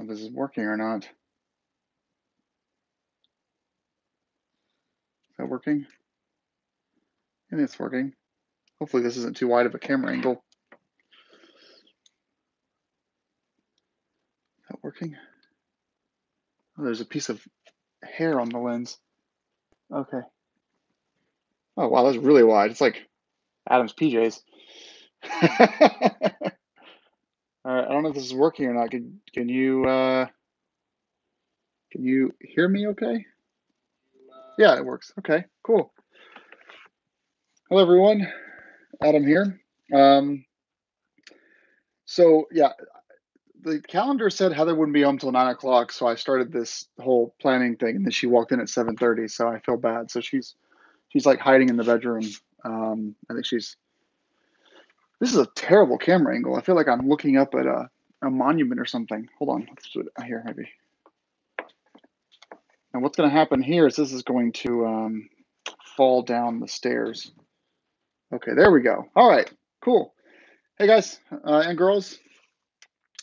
if this is working or not. Is that working? And it's working. Hopefully this isn't too wide of a camera angle. Is that working? Oh, there's a piece of hair on the lens. Okay. Oh, wow, that's really wide. It's like Adam's PJs. All right, I don't know if this is working or not. Can you hear me okay? Yeah, it works. Okay, cool. Hello, everyone. Adam here. So yeah, the calendar said Heather wouldn't be home till 9 o'clock, so I started this whole planning thing, and then she walked in at 7:30. So I feel bad. So she's like hiding in the bedroom. I think she's. This is a terrible camera angle. I feel like I'm looking up at a monument or something. Hold on, let's do it here maybe. And what's going to happen here is this is going to fall down the stairs. Okay, there we go. All right, cool. Hey guys and girls.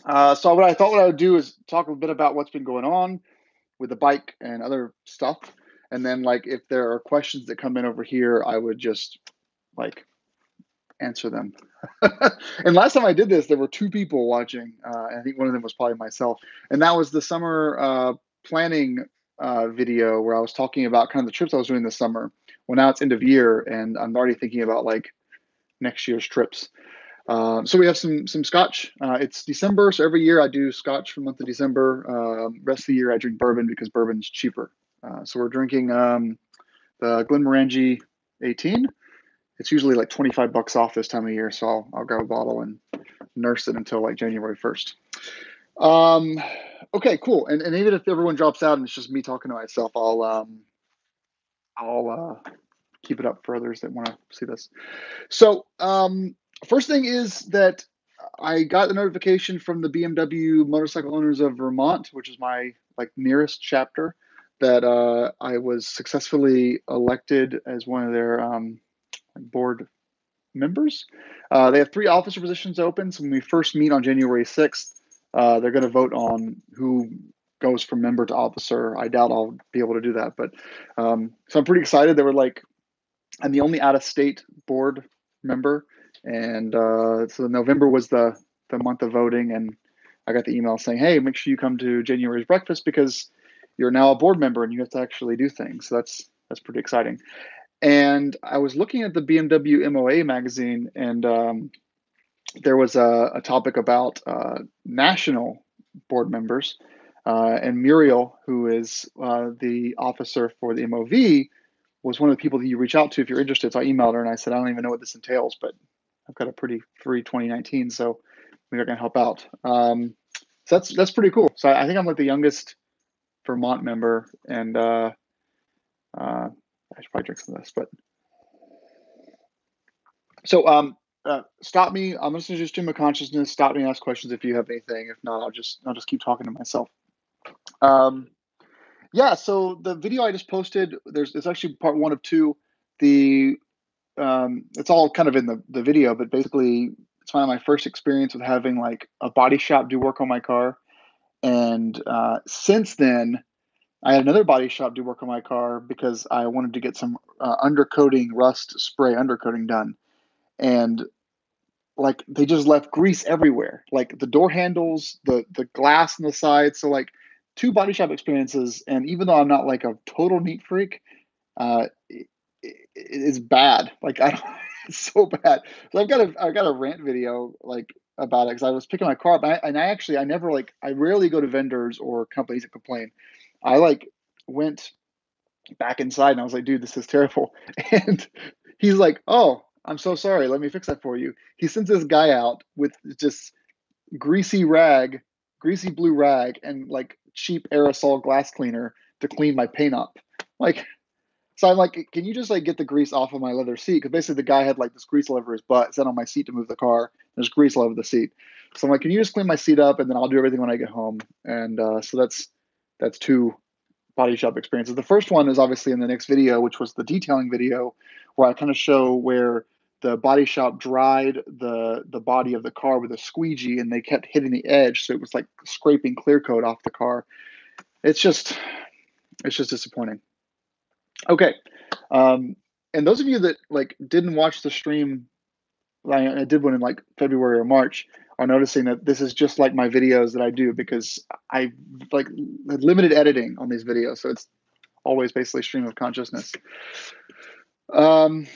So what I would do is talk a bit about what's been going on with the bike and other stuff, and then like if there are questions that come in over here, I would just like answer them. And last time I did this, there were 2 people watching. And I think one of them was probably myself, and that was the summer planning video where I was talking about kind of the trips I was doing this summer. Well, now it's end of year, and I'm already thinking about like next year's trips. So we have some scotch. It's December, so every year I do scotch for the month of December. Rest of the year I drink bourbon because bourbon's cheaper. So we're drinking the Glenmorangie 18. It's usually like $25 off this time of year, so I'll grab a bottle and nurse it until like January 1st. Okay, cool. And even if everyone drops out and it's just me talking to myself, I'll keep it up for others that want to see this. So first thing is that I got the notification from the BMW Motorcycle Owners of Vermont, which is my like nearest chapter, that I was successfully elected as one of their board members. They have 3 officer positions open. So when we first meet on January 6th, they're going to vote on who goes from member to officer. I doubt I'll be able to do that, but so I'm pretty excited. They were like, I'm the only out-of-state board member, and so November was the month of voting, and I got the email saying, "Hey, make sure you come to January's breakfast because you're now a board member and you have to actually do things." So that's pretty exciting. And I was looking at the BMW MOA magazine, and there was a topic about national board members, and Muriel, who is the officer for the MOV, was one of the people that you reach out to if you're interested. So I emailed her and I said, I don't even know what this entails, but I've got a pretty free 2019, so maybe I can help out. So that's pretty cool. So I think I'm like the youngest Vermont member, and I should probably drink some of this, but so stop me. I'm just gonna do stream of consciousness. Stop me, ask questions if you have anything. If not, I'll just keep talking to myself. Yeah. So the video I just posted, it's actually part 1 of 2. The it's all kind of in the video, but basically it's kind of my first experience with having like a body shop do work on my car. And since then, I had another body shop do work on my car because I wanted to get some undercoating rust spray undercoating done. And like they just left grease everywhere, like the door handles, the glass on the side. So like 2 body shop experiences, and even though I'm not like a total neat freak, it's bad. Like I don't, it's so bad. So I've got a rant video like about it because I was picking my car up, and I never like I rarely go to vendors or companies that complain. I like went back inside and I was like, dude, this is terrible. And he's like, oh, I'm so sorry. Let me fix that for you. He sends this guy out with just greasy rag, greasy blue rag, and like cheap aerosol glass cleaner to clean my paint up. Like, so I'm like, can you just like get the grease off of my leather seat? Because basically the guy had like this grease all over his butt, set on my seat to move the car. There's grease all over the seat. So I'm like, can you just clean my seat up and then I'll do everything when I get home? And so that's 2 body shop experiences. The first one is obviously in the next video, which was the detailing video, where I kind of show where the body shop dried the body of the car with a squeegee, and they kept hitting the edge, so it was like scraping clear coat off the car. It's just it's just disappointing. Okay, um, and those of you that like didn't watch the stream, I did one in like February or March, are noticing that this is just like my videos that I do because I like limited editing on these videos, so it's always basically stream of consciousness. Um,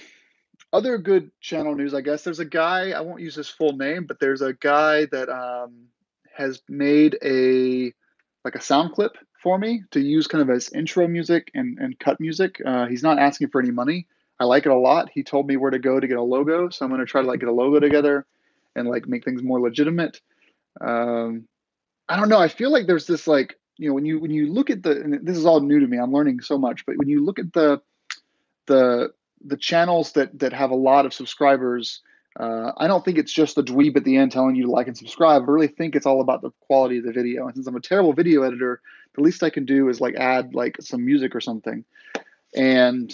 Other good channel news, I guess. There's a guy, I won't use his full name, but there's a guy that has made a like a sound clip for me to use kind of as intro music and cut music. He's not asking for any money. I like it a lot. He told me where to go to get a logo, so I'm going to try to like get a logo together and like make things more legitimate. Um, I don't know. I feel like there's this like when you look at the, and this is all new to me. I'm learning so much, but when you look at the the channels that have a lot of subscribers, I don't think it's just the dweeb at the end telling you to like and subscribe. I really think it's all about the quality of the video. And since I'm a terrible video editor, the least I can do is like add like some music or something. And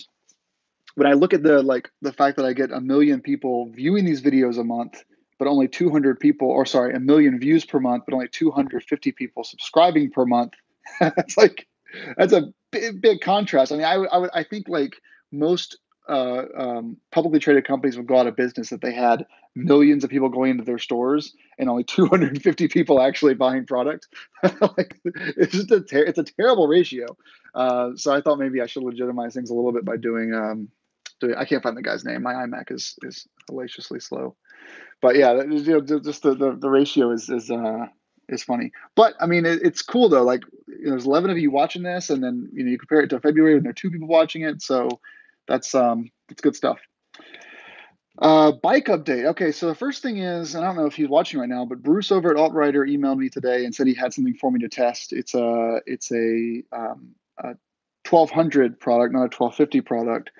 when I look at the fact that I get a million people viewing these videos a month, but only 200 people, or sorry, a million views per month, but only 250 people subscribing per month, it's like that's a big contrast. I mean, I think like most publicly traded companies would go out of business if they had millions of people going into their stores and only 250 people actually buying product. Like, it's just it's a terrible ratio. So I thought maybe I should legitimize things a little bit by doing I can't find the guy's name. My iMac is hellaciously slow. But yeah, just the ratio is funny. But I mean, it's cool though. Like, there's 11 of you watching this, and then you compare it to February, and there are 2 people watching it. So that's good stuff. Bike update. Okay, so the first thing is, and I don't know if he's watching right now, but Bruce over at Altrider emailed me today and said he had something for me to test. A 1200 product, not a 1250 product.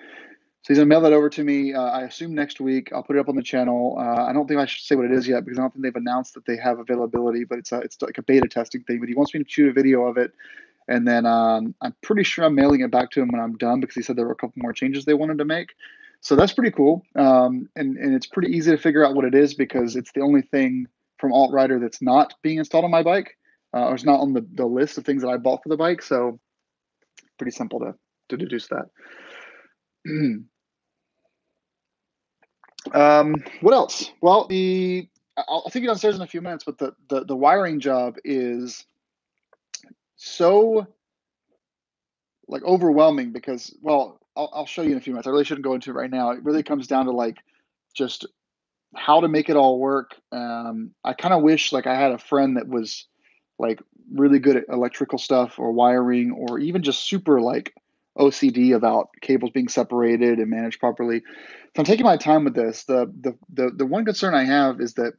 So he's gonna mail that over to me. I assume next week. I'll put it up on the channel. I don't think I should say what it is yet because I don't think they've announced that they have availability. But it's like a beta testing thing. But he wants me to shoot a video of it, and then I'm pretty sure I'm mailing it back to him when I'm done because he said there were a couple more changes they wanted to make. So that's pretty cool. And it's pretty easy to figure out what it is because it's the only thing from Altrider that's not being installed on my bike, or it's not on the list of things that I bought for the bike. So pretty simple to deduce that. What else? Well, I'll take you downstairs in a few minutes, but the wiring job is so like overwhelming because, well, I'll show you in a few minutes. I really shouldn't go into it right now. It really comes down to like just how to make it all work. I kind of wish like I had a friend that was like really good at electrical stuff or wiring or even just super like OCD about cables being separated and managed properly. So I'm taking my time with this. The one concern I have is that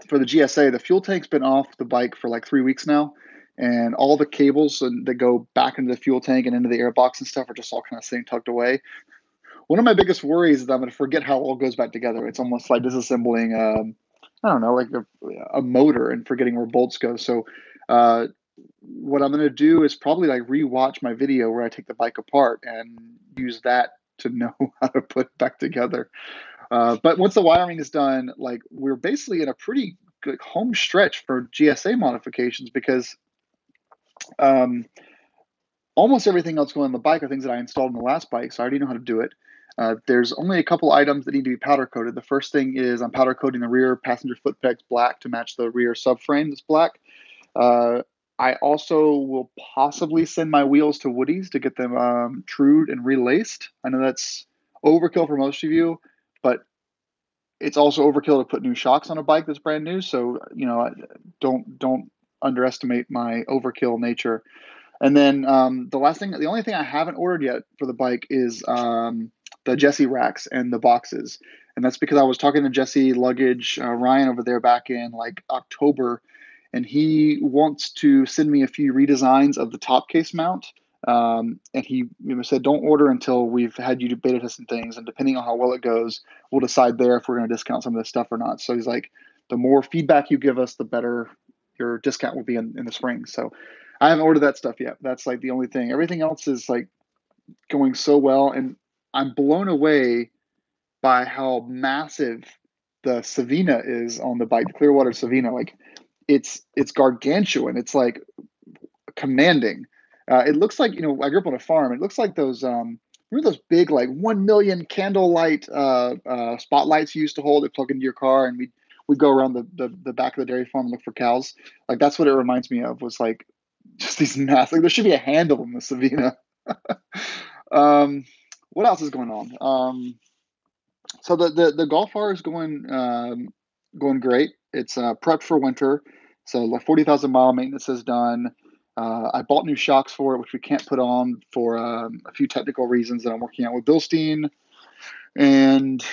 for the GSA, the fuel tank's been off the bike for like 3 weeks now, and all the cables that go back into the fuel tank and into the airbox and stuff are just all kind of sitting tucked away. One of my biggest worries is that I'm going to forget how it all goes back together. It's almost like disassembling, I don't know, like a motor and forgetting where bolts go. So, what I'm going to do is probably like rewatch my video where I take the bike apart and use that to know how to put it back together. But once the wiring is done, like we're basically in a pretty good home stretch for GSA modifications because um, almost everything else going on the bike are things that I installed in the last bike, so I already know how to do it. There's only a couple items that need to be powder coated. The first thing is I'm powder coating the rear passenger foot pegs black to match the rear subframe that's black. Uh, I also will possibly send my wheels to Woody's to get them trued and relaced. I know that's overkill for most of you, but it's also overkill to put new shocks on a bike that's brand new. So don't underestimate my overkill nature. And then the only thing I haven't ordered yet for the bike is the Jesse racks and the boxes. And that's because I was talking to Jesse Luggage, Ryan over there back in like October, and he wants to send me a few redesigns of the top case mount. And he said, don't order until we've had you do beta testing things. And depending on how well it goes, we'll decide there if we're going to discount some of this stuff or not. So he's like, the more feedback you give us, the better your discount will be in the spring. So I haven't ordered that stuff yet. That's like the only thing. Everything else is like going so well. And I'm blown away by how massive the Savina is on the bike, the Clearwater Savina. Like it's gargantuan. It's like commanding. It looks like, I grew up on a farm. It looks like those remember those big like 1 million candlelight spotlights you used to hold that plug into your car, and we'd go around the back of the dairy farm and look for cows. Like that's what it reminds me of. Was like just these massive. Like, there should be a handle in the Savina. um, what else is going on? So the Golf R is going great. It's prepped for winter. So like 40,000 mile maintenance is done. I bought new shocks for it, which we can't put on for a few technical reasons that I'm working out with Bilstein. And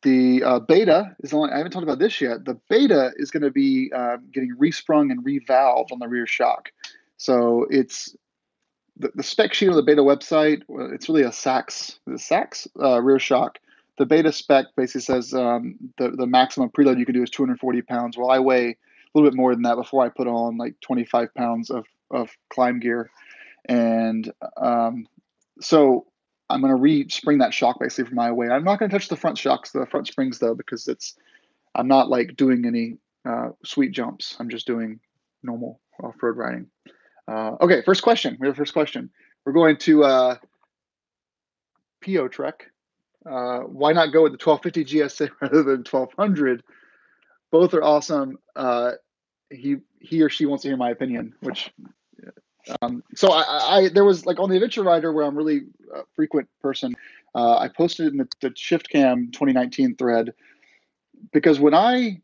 the beta is only, I haven't talked about this yet. The beta is going to be getting resprung and revalved on the rear shock. So it's the spec sheet on the beta website. It's really a Sachs rear shock. The beta spec basically says the maximum preload you can do is 240 pounds. Well, I weigh a little bit more than that before I put on like 25 pounds of climb gear. And so I'm going to re-spring that shock basically for my weight. I'm not going to touch the front shocks, the front springs though, because I'm not like doing any sweet jumps. I'm just doing normal off-road riding. Okay, first question. We have a first question. We're going to PO Trek. Why not go with the 1250 GSA rather than 1200? Both are awesome. He or she wants to hear my opinion, which so I there was like on the Adventure Rider, where I'm really a frequent person. I posted it in the Shift Cam 2019 thread, because when I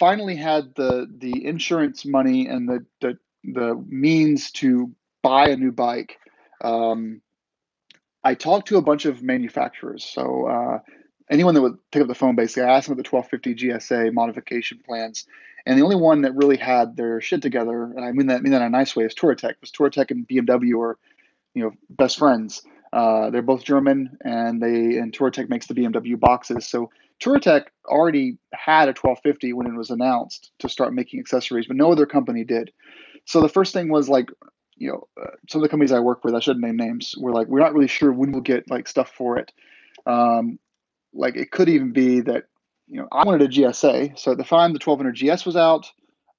finally had the insurance money and the means to buy a new bike, I talked to a bunch of manufacturers. So anyone that would pick up the phone, basically, I asked them about the 1250 GSA modification plans, and the only one that really had their shit together, and I mean that in a nice way, is Touratech. Because Touratech and BMW are, best friends. They're both German, and Touratech makes the BMW boxes. So Touratech already had a 1250 when it was announced to start making accessories, but no other company did. So the first thing was like, some of the companies I work with, I shouldn't name names, were like, we're not really sure when we'll get like stuff for it. Um, like it could even be that, I wanted a GSA. So at the time the 1200 GS was out,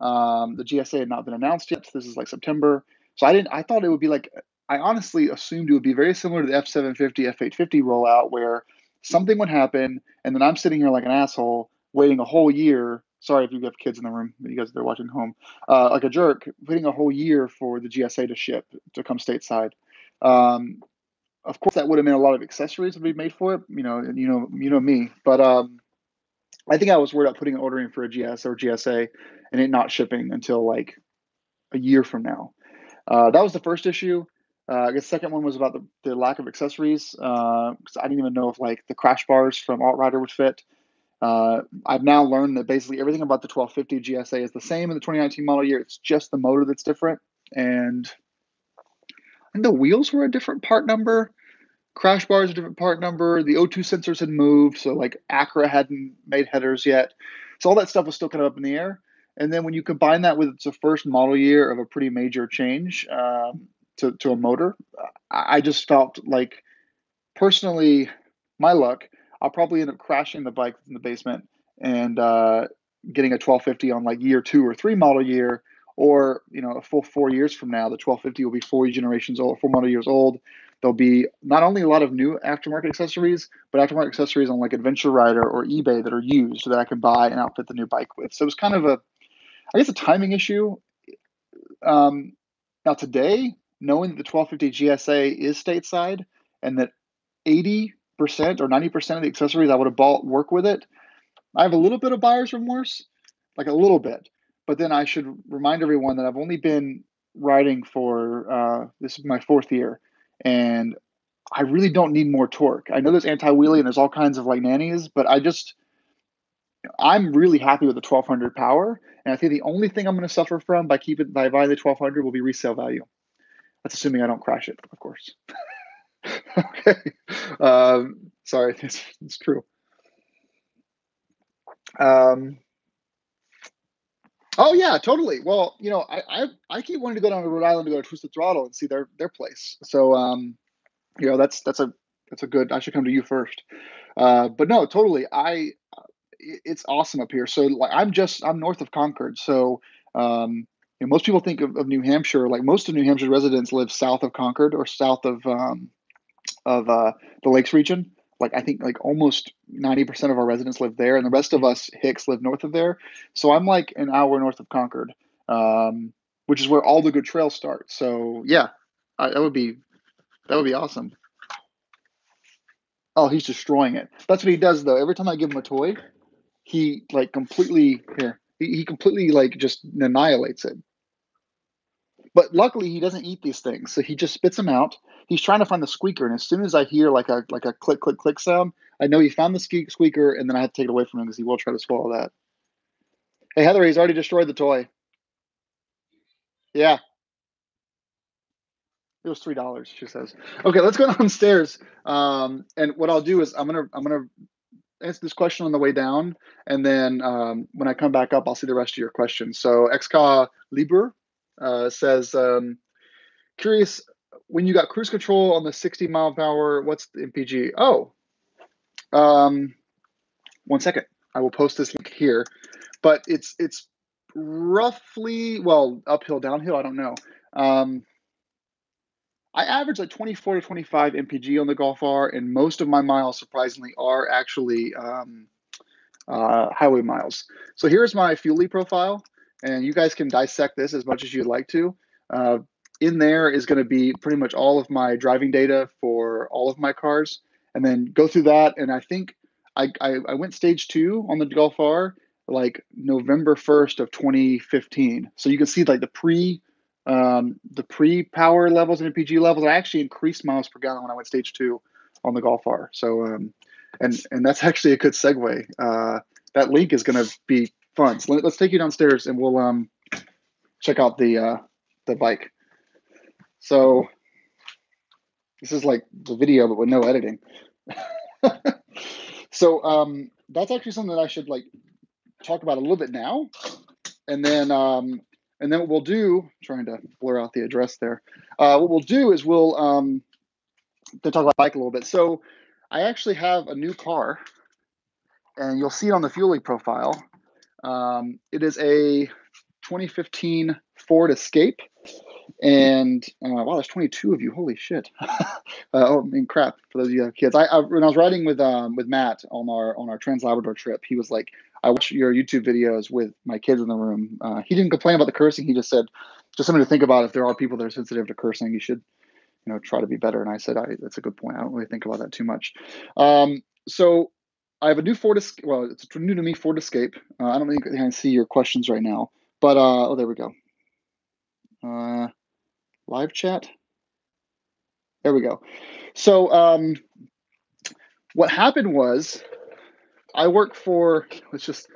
the GSA had not been announced yet. So this is like September. So I thought it would be like, I honestly assumed it would be very similar to the F750, F850 rollout, where something would happen, and then I'm sitting here like an asshole waiting a whole year. Sorry if you have kids in the room, you guys, they're watching home, like a jerk, waiting a whole year for the GSA to ship to come stateside. Of course, that would have meant a lot of accessories would be made for it. Me. But I think I was worried about putting an order in for a GS or GSA and it not shipping until like a year from now. That was the first issue. I guess the second one was about the lack of accessories. Because I didn't even know if like the crash bars from Alt Rider would fit. I've now learned that basically everything about the 1250 GSA is the same in the 2019 model year. It's just the motor that's different. And the wheels were a different part number. Crash bars a different part number. The O2 sensors had moved. So like Acura hadn't made headers yet. So all that stuff was still kind of up in the air. And then when you combine that with it's the first model year of a pretty major change to a motor, I just felt like, personally, my luck, I'll probably end up crashing the bike in the basement and getting a 1250 on like year 2 or 3 model year, or a full 4 years from now, the 1250 will be 4 generations old, 4 model years old. There'll be not only a lot of new aftermarket accessories, but aftermarket accessories on like Adventure Rider or eBay that are used that I can buy and outfit the new bike with. So it was kind of I guess, a timing issue. Now today, knowing that the 1250 GSA is stateside and that 80% or 90% of the accessories I would have bought work with it, I have a little bit of buyer's remorse, like a little bit. But then I should remind everyone that I've only been riding for this is my 4th year, and I really don't need more torque. I know there's anti-wheelie and there's all kinds of like nannies, but I'm really happy with the 1200 power, and I think the only thing I'm going to suffer from by buying the 1200 will be resale value. That's assuming I don't crash it, of course. Okay. Sorry, it's true. Oh yeah, totally. Well, I keep wanting to go down to Rhode Island to go to Twisted Throttle and see their place. So that's a good. I should come to you first. But no, totally. It's awesome up here. So like I'm north of Concord. So most people think of New Hampshire. Like most of New Hampshire residents live south of Concord or south of the Lakes region. Like I think like almost 90% of our residents live there, and the rest of us Hicks live north of there. So I'm like an hour north of Concord, which is where all the good trails start. So yeah, that would be awesome. Oh, he's destroying it. That's what he does though. Every time I give him a toy, he like completely here. He completely like just annihilates it. But luckily, he doesn't eat these things, so he just spits them out. He's trying to find the squeaker, and as soon as I hear like a click click click sound, I know he found the squeaker, and then I have to take it away from him because he will try to swallow that. Hey Heather, he's already destroyed the toy. Yeah, it was $3. She says. Okay, let's go downstairs. And what I'll do is I'm gonna answer this question on the way down, and then when I come back up, I'll see the rest of your questions. So XCA Liber says. Curious, when you got cruise control on the 60 mile per hour, what's the MPG? Oh, um, one second. I will post this link here, but it's roughly well uphill, downhill. I don't know. Um, I average like 24 to 25 MPG on the Golf R, and most of my miles, surprisingly, are actually highway miles. So here's my Fuelie profile, and you guys can dissect this as much as you'd like to. Uh, in there is going to be pretty much all of my driving data for all of my cars, and then go through that. And I think I went stage 2 on the Golf R like November 1st of 2015. So you can see like the pre power levels and MPG levels. I actually increased miles per gallon when I went stage 2 on the Golf R. So and that's actually a good segue. That link is going to be fun. So let's take you downstairs and we'll check out the bike. So this is like the video, but with no editing. So that's actually something that I should like talk about a little bit now, and then what we'll do. Trying to blur out the address there. What we'll do is we'll talk about bike a little bit. So I actually have a new car, and you'll see it on the Fuelie profile. It is a 2015 Ford Escape, and wow, there's 22 of you. Holy shit! Oh, I mean, crap for those of you who have kids. When I was riding with Matt on our Trans Labrador trip, he was like, "I watch your YouTube videos with my kids in the room." He didn't complain about the cursing. He just said, "Just something to think about. If there are people that are sensitive to cursing, you should, try to be better." And I said, "That's a good point. I don't really think about that too much." So I have a new Ford Escape. Well, it's new to me, Ford Escape. I don't think I can see your questions right now, but oh, there we go. Live chat. There we go. So what happened was I work for. Let's just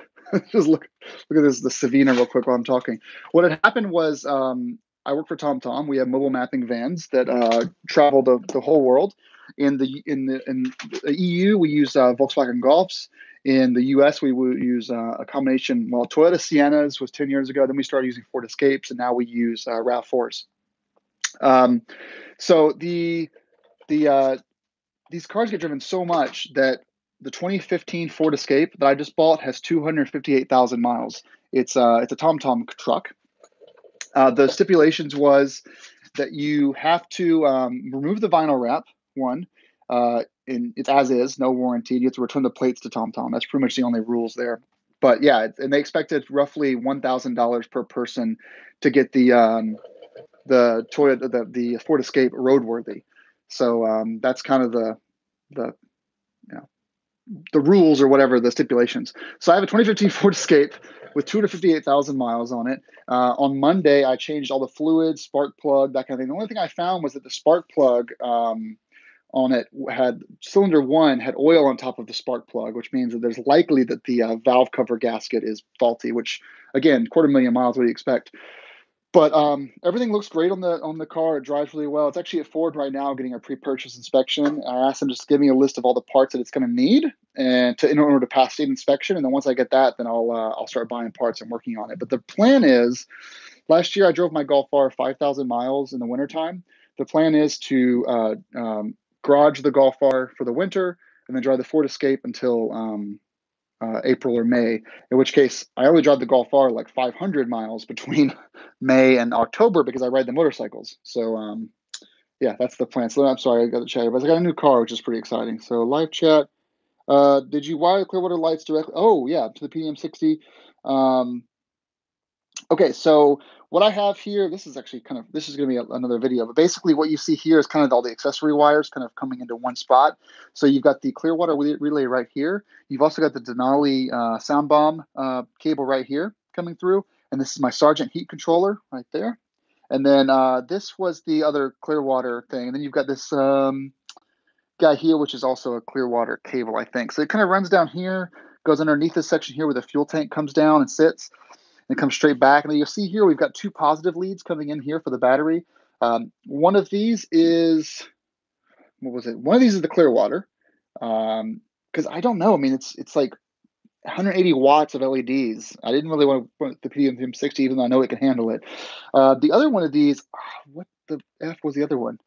just look at this the Savina real quick while I'm talking. What had happened was I work for TomTom. We have mobile mapping vans that travel the whole world. In the EU, we use Volkswagen Golfs. In the US, we would use a combination. Well, Toyota Siennas was 10 years ago. Then we started using Ford Escapes, and now we use RAV4s. So the these cars get driven so much that the 2015 Ford Escape that I just bought has 258,000 miles. It's a TomTom truck. The stipulations was that you have to remove the vinyl wrap. One, and it's as is, no warranty. You have to return the plates to TomTom. That's pretty much the only rules there. But yeah, and they expected roughly $1,000 per person to get the Toyota the Ford Escape roadworthy. So that's kind of the the rules or whatever the stipulations. So I have a 2015 Ford Escape with 258,000 miles on it. On Monday, I changed all the fluids, spark plug, that kind of thing. The only thing I found was that the spark plug on it had cylinder 1 had oil on top of the spark plug, which means that there's likely that the valve cover gasket is faulty. Which again, 250,000 miles, what do you expect? But everything looks great on the car. It drives really well. It's actually at Ford right now getting a pre-purchase inspection. I asked them just to give me a list of all the parts that it's going to need and in order to pass state inspection. And then once I get that, then I'll start buying parts and working on it. But the plan is, last year I drove my Golf R 5,000 miles in the wintertime. The plan is to garage the Golf R for the winter, and then drive the Ford Escape until April or May, in which case I only drive the Golf R like 500 miles between May and October because I ride the motorcycles. So yeah, that's the plan. So I'm sorry, I got to chat here, but I got a new car, which is pretty exciting. So live chat. Did you wire the Clearwater lights directly? Oh yeah, to the PDM60. Um, Okay, so what I have here, this is actually this is going to be another video, but basically what you see here is kind of all the accessory wires kind of coming into one spot. So you've got the Clearwater relay right here. You've also got the Denali sound bomb cable right here coming through. And this is my Sargent heat controller right there. And then this was the other Clearwater thing. And then you've got this guy here, which is also a Clearwater cable, I think. So it kind of runs down here, goes underneath this section here where the fuel tank comes down and sits. And comes straight back. And then you'll see here we've got two positive leads coming in here for the battery. One of these is, what was it? One of these is the Clearwater. Because I don't know. I mean, it's like 180 watts of LEDs. I didn't really want to put the PDM60, even though I know it can handle it. The other one of these, what the F was the other one?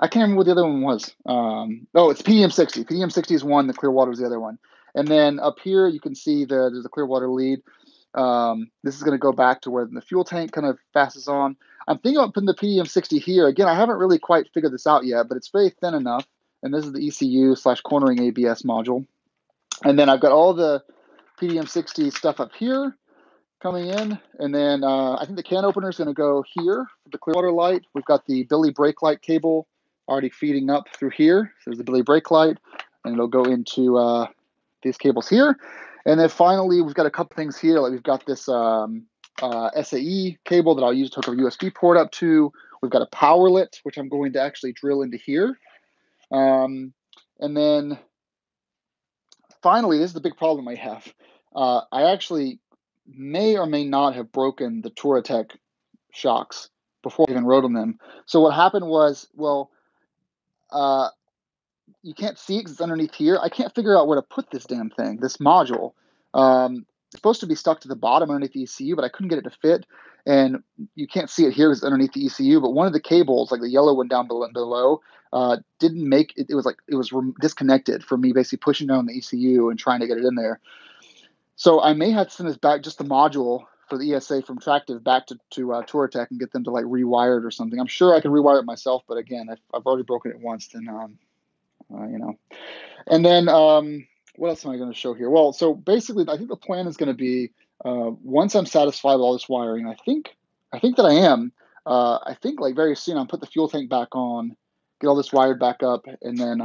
I can't remember what the other one was. Oh, it's PDM60. PDM60 is one. The Clearwater is the other one. And then up here, you can see there's a Clearwater lead. This is going to go back to where the fuel tank kind of passes on. I'm thinking about putting the PDM60 here. Again, I haven't really quite figured this out yet, but it's very thin enough. And this is the ECU/cornering ABS module. And then I've got all the PDM60 stuff up here coming in. And then I think the can opener is going to go here for the Clearwater light. We've got the Billy brake light cable already feeding up through here. So there's the Billy brake light, and it'll go into these cables here. And then finally, we've got a couple things here. Like we've got this SAE cable that I'll use to hook a USB port up to. We've got a powerlet, which I'm going to actually drill into here. And then finally, this is the big problem I have. I actually may or may not have broken the Touratech shocks before I even rode on them. So what happened was, well, you can't see it because it's underneath here. I can't figure out where to put this damn thing, this module. It's supposed to be stuck to the bottom underneath the ECU, but I couldn't get it to fit. And you can't see it here because it's underneath the ECU. But one of the cables, like the yellow one down below, didn't make it. It was disconnected from me basically pushing down the ECU and trying to get it in there. So I may have to send this back, just the module for the ESA from Tractive, back to Touratech and get them to like rewire it or something. I'm sure I can rewire it myself, but again, I've already broken it once, then you know. And then what else am I going to show here? Well, so basically, I think the plan is going to be once I'm satisfied with all this wiring, I think that I am. I think like very soon I'll put the fuel tank back on, get all this wired back up, and then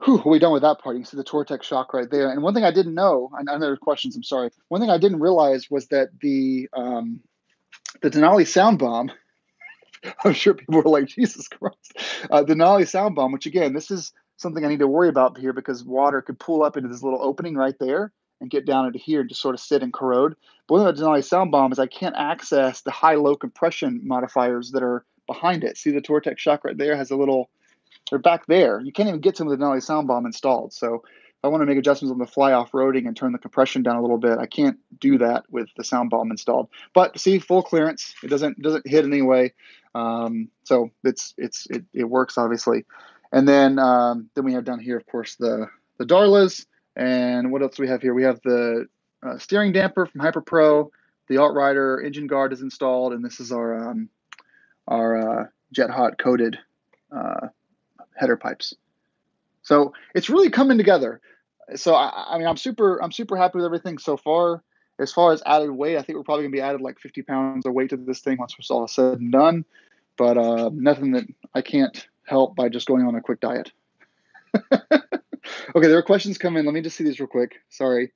we're done with that part. You can see the Touratech shock right there. And one thing I didn't know, I know there are questions, I'm sorry. One thing I didn't realize was that the Denali sound bomb, I'm sure people were like, Jesus Christ. The Denali sound bomb, which again, this is something I need to worry about here because water could pool up into this little opening right there and get down into here and just sort of sit and corrode. But one of the Denali sound bomb is I can't access the high-low compression modifiers that are behind it. See the Touratech shock right there has a little, they're back there. You can't even get some of the Denali sound bomb installed. So if I want to make adjustments on the fly off-roading and turn the compression down a little bit, I can't do that with the sound bomb installed. But see, full clearance. It doesn't hit anyway. So it works obviously. And then we have down here, of course, the Darlas. And what else do we have here? We have the steering damper from HyperPro. The Altrider engine guard is installed, and this is our Jet Hot coated header pipes. So it's really coming together. So I mean, I'm super happy with everything so far. As far as added weight, I think we're probably gonna be added like 50 pounds of weight to this thing once it's all said and done. But nothing that I can't help by just going on a quick diet. Okay, there are questions coming. Let me just see these real quick. Sorry.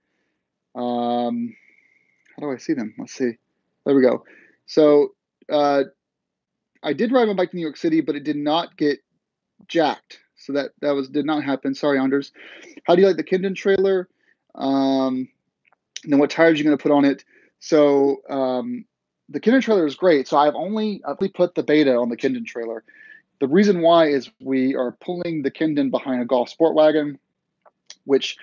How do I see them? Let's see. There we go. So I did ride my bike to New York City, but it did not get jacked. So that did not happen. Sorry, Anders. How do you like the Kindon trailer? And then what tires are you going to put on it? So the Kindon trailer is great. So I've only put the beta on the Kindon trailer. The reason why is we are pulling the Kindon behind a Golf Sport Wagon, which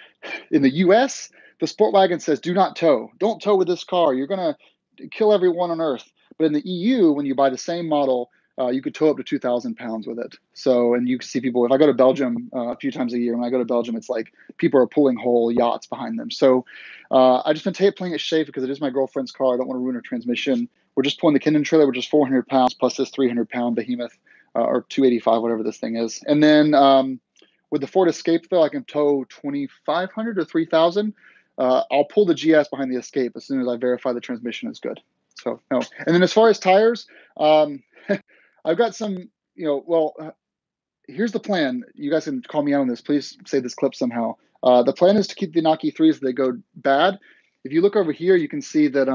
in the US, the Sport Wagon says do not tow. Don't tow with this car. You're going to kill everyone on earth. But in the EU, when you buy the same model, you could tow up to 2,000 pounds with it. So, and you can see people, if I go to Belgium a few times a year, when I go to Belgium, it's like people are pulling whole yachts behind them. So I just been playing it safe because it is my girlfriend's car. I don't want to ruin her transmission. We're just pulling the Kindon trailer, which is 400 pounds plus this 300-pound behemoth, or 285, whatever this thing is. And then with the Ford Escape, though, I can tow 2,500 or 3,000. I'll pull the GS behind the Escape as soon as I verify the transmission is good. So, no. And then as far as tires, I've got some, here's the plan. You guys can call me out on this. Please save this clip somehow. The plan is to keep the Inaki 3s that go bad. If you look over here, you can see that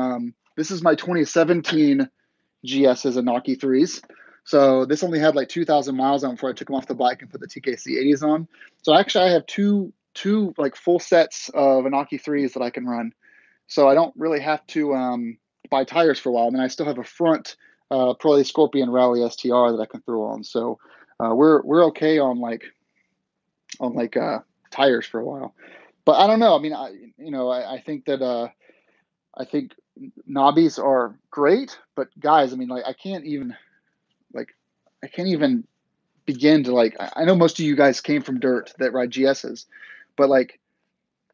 this is my 2017 GS as Inaki 3s. So this only had like 2,000 miles on before I took them off the bike and put the TKC 80s on. So actually I have two like full sets of Inaki 3s that I can run. So I don't really have to buy tires for a while. I mean, I still have a front Pirelli Scorpion Rally STR that I can throw on. So we're okay on tires for a while. But I don't know. I mean, I think that I think knobbies are great, but guys, I mean, like I can't even begin to I know most of you guys came from dirt that ride GSs, but like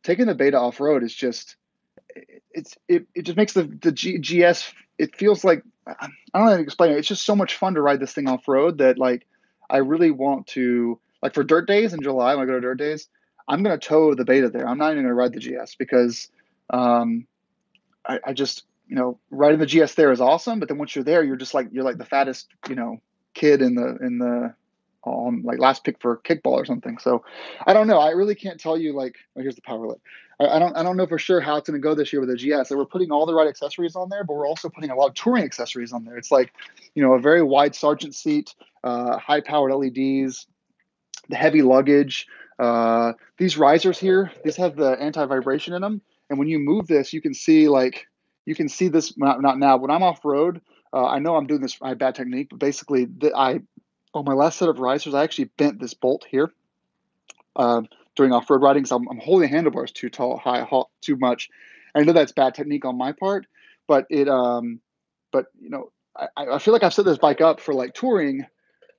taking the Beta off road is just it just makes the GS, it feels like, I don't know how to explain it. It's just so much fun to ride this thing off road that like I really want to, like for dirt days in July when I go to dirt days, I'm gonna tow the Beta there. I'm not even gonna ride the GS because I just riding the GS there is awesome, but then once you're there, you're like the fattest kid in the like last pick for kickball or something. So I don't know. I really can't tell you here's the Powerlit. I don't know for sure how it's going to go this year with the GS. So we're putting all the right accessories on there, but we're also putting a lot of touring accessories on there. It's like, a very wide Sargent seat, high powered LEDs, the heavy luggage. These risers here, these have the anti-vibration in them. And when you move this, you can see this, not now, when I'm off road, I know I'm doing this, I have bad technique, but basically on my last set of risers, I actually bent this bolt here during off-road riding. So I'm holding the handlebars too too much. I know that's bad technique on my part, but I feel like I've set this bike up for like touring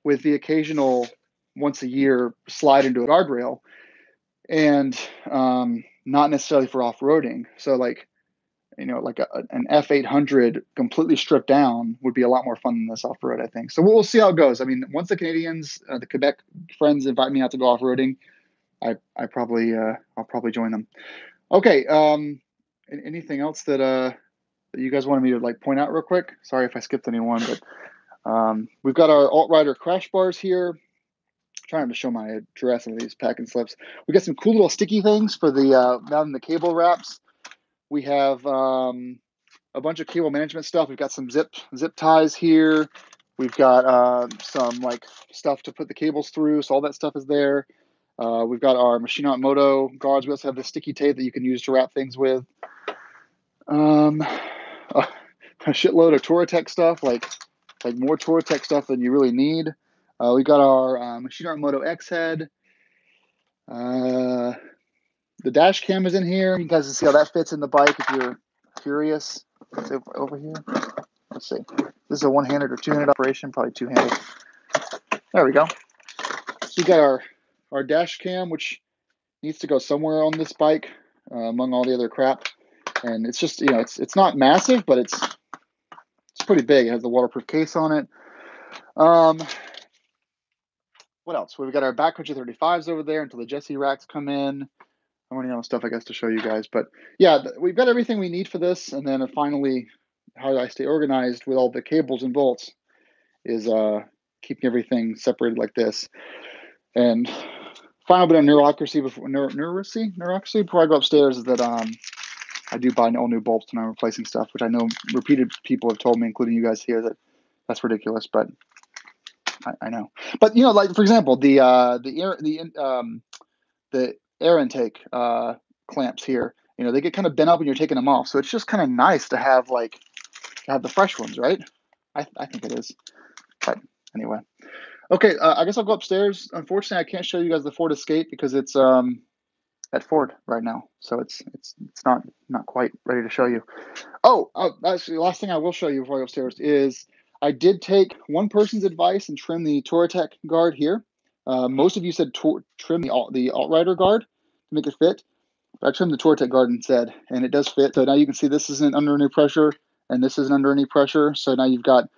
with the occasional once a year slide into a guardrail, and not necessarily for off-roading. So like an F800 completely stripped down would be a lot more fun than this off-road, I think. So we'll see how it goes. I mean, once the Canadians, the Quebec friends invite me out to go off-roading, I'll probably join them. Okay. Anything else that you guys wanted me to point out real quick? Sorry if I skipped anyone, but we've got our Alt-Rider crash bars here. I'm trying to show my address of these packing slips. We got some cool little sticky things for the mounting the cable wraps. We have a bunch of cable management stuff. We've got some zip ties here. We've got some stuff to put the cables through. So all that stuff is there. We've got our Machinima Moto guards. We also have the sticky tape that you can use to wrap things with. A shitload of Touratech stuff, like more Touratech stuff than you really need. We got our Machinima Moto X head. The dash cam is in here. You guys can see how that fits in the bike if you're curious. It's over here. Let's see. This is a one-handed or two-handed operation, probably two-handed. There we go. So you got our dash cam, which needs to go somewhere on this bike among all the other crap. And it's just, it's not massive, but it's pretty big. It has the waterproof case on it. What else? We've got our backcountry 35s over there until the Jesse racks come in. I'm running out of stuff, I guess, to show you guys. But yeah, we've got everything we need for this. And then finally, how I stay organized with all the cables and bolts is keeping everything separated like this. And final bit of neurocracy before I go upstairs is that I do buy all new bolts when I'm replacing stuff, which I know repeated people have told me, including you guys here, that that's ridiculous. But I know. But for example, the air intake clamps here, they get kind of bent up when you're taking them off. So it's just kind of nice to have the fresh ones, right? I think it is. But anyway, okay. I guess I'll go upstairs. Unfortunately, I can't show you guys the Ford Escape because it's at Ford right now, so it's not quite ready to show you. Oh, actually, the last thing I will show you before I go upstairs is I did take one person's advice and trim the Touratech guard here. Most of you said trim the Altrider guard to make it fit. But I trimmed the Touratech guard instead, and it does fit. So now you can see this isn't under any pressure, and this isn't under any pressure. So now you've got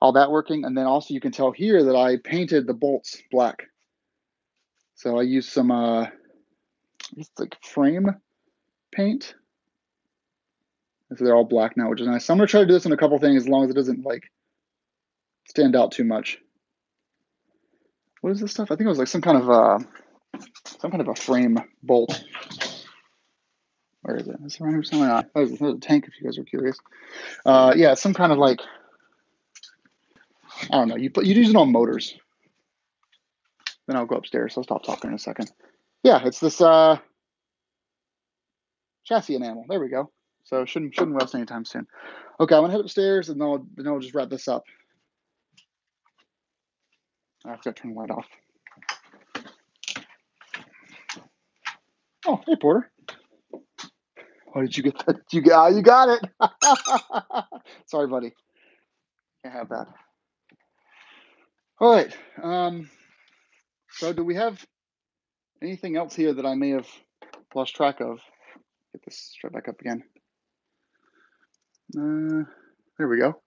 all that working. And then also you can tell here that I painted the bolts black. So I used some it's like frame paint. And so they're all black now, which is nice. So I'm gonna try to do this on a couple things as long as it doesn't like stand out too much. What is this stuff? I think it was like some kind of a frame bolt. Where is it? Is it right here somewhere? There's a tank if you guys are curious. Yeah, it's some kind of like, I don't know. You use it on motors. Then I'll go upstairs. So I'll stop talking in a second. Yeah, it's this chassis enamel. There we go. So shouldn't rust anytime soon. Okay, I'm gonna head upstairs and then I'll just wrap this up. I've got to turn the light off. Oh, hey Porter. Oh, did you get that? You got it. Sorry, buddy. Can't have that. All right. So do we have anything else here that I may have lost track of? Get this straight back up again. There we go.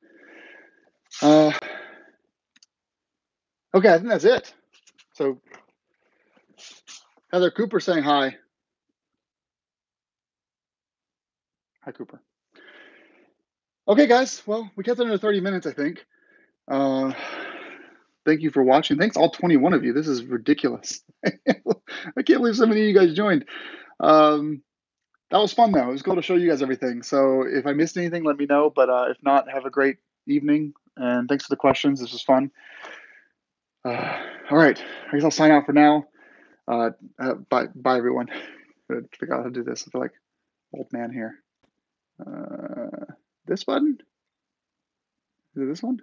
Okay, I think that's it. So Heather Cooper saying hi. Hi, Cooper. Okay, guys. Well, we kept it under 30 minutes, I think. Thank you for watching. Thanks all 21 of you. This is ridiculous. I can't believe so many of you guys joined. That was fun, though. It was cool to show you guys everything. So if I missed anything, let me know. But if not, have a great evening. And thanks for the questions. This was fun. All right. I guess I'll sign out for now. Bye, everyone. I figure out how to do this. I feel like old man here. This button? Is it this one?